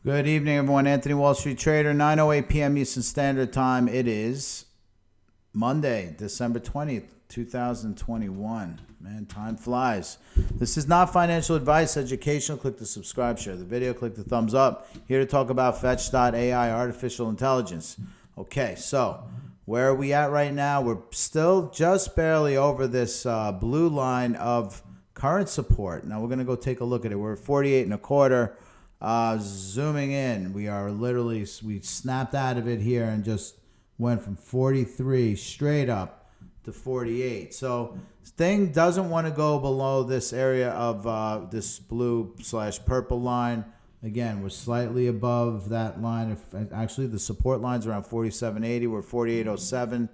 Good evening, everyone. Anthony, Wall Street Trader, 9:08 p.m. Eastern Standard Time. It is Monday, December 20th, 2021. Man, time flies. This is not financial advice, educational. Click the subscribe, share the video, click the thumbs up. Here to talk about Fetch.AI, artificial intelligence. Okay, so where are we at right now? We're still just barely over this blue line of current support. Now we're going to go take a look at it. We're at 48 and a quarter. Zooming in, we snapped out of it here and just went from 43 straight up to 48. So thing doesn't want to go below this area of this blue/purple line. Again, we're slightly above that line. Actually, the support line's around 47.80. We're 48.07.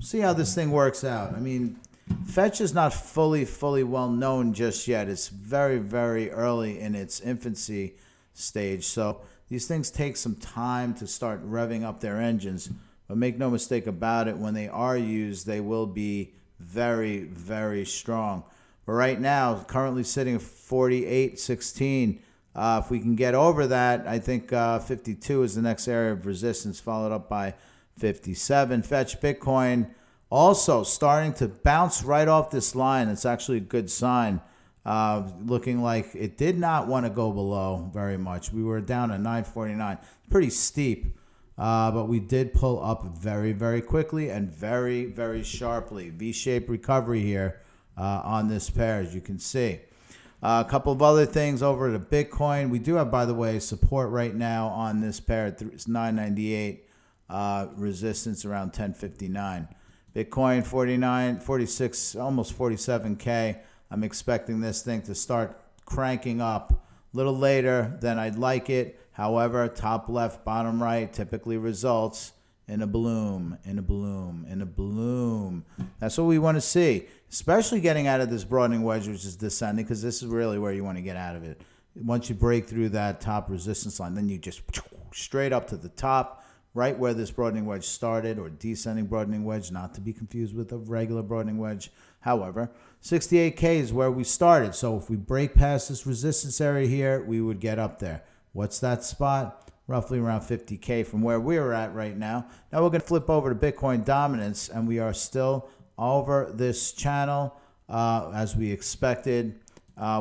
See how this thing works out. I mean, Fetch is not fully well known just yet. It's very, very early in its infancy stage. So these things take some time to start revving up their engines. But make no mistake about it, when they are used, they will be very, very strong. But right now, currently sitting at 48.16. If we can get over that, I think 52 is the next area of resistance, followed up by 57. Fetch Bitcoin also starting to bounce right off this line. It's actually a good sign. Looking like it did not want to go below very much. We were down at 949. Pretty steep. But we did pull up very, very quickly and very, very sharply. V-shaped recovery here on this pair, as you can see. A couple of other things over to Bitcoin. We do have, by the way, support right now on this pair. It's 998. Resistance around 1059. Bitcoin 49, 46, almost 47K. I'm expecting this thing to start cranking up a little later than I'd like it. However, top left, bottom right typically results in a bloom, in a bloom, in a bloom. That's what we want to see, especially getting out of this broadening wedge, which is descending, because this is really where you want to get out of it. Once you break through that top resistance line, then you just straight up to the top, right where this broadening wedge started, or descending broadening wedge, not to be confused with a regular broadening wedge. However, 68K is where we started. So if we break past this resistance area here, we would get up there. What's that spot? Roughly around 50K from where we're at right now. Now we're going to flip over to Bitcoin dominance, and we are still over this channel as we expected.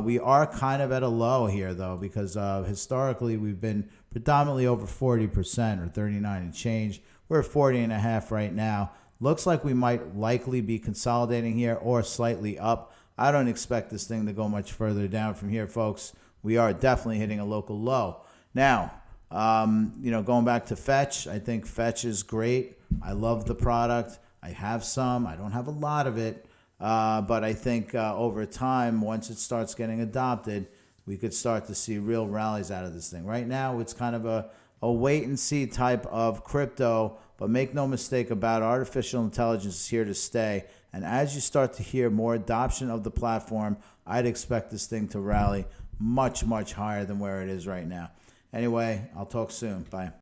We are kind of at a low here, though, because historically we've been predominantly over 40% or 39 and change. We're at 40.5 right now. Looks like we might likely be consolidating here or slightly up. I don't expect this thing to go much further down from here, folks. We are definitely hitting a local low. Now, going back to Fetch, I think Fetch is great. I love the product. I have some. I don't have a lot of it. But I think over time, once it starts getting adopted, we could start to see real rallies out of this thing. Right now, it's kind of a wait-and-see type of crypto, but make no mistake about it, artificial intelligence is here to stay. And as you start to hear more adoption of the platform, I'd expect this thing to rally much, much higher than where it is right now. Anyway, I'll talk soon. Bye.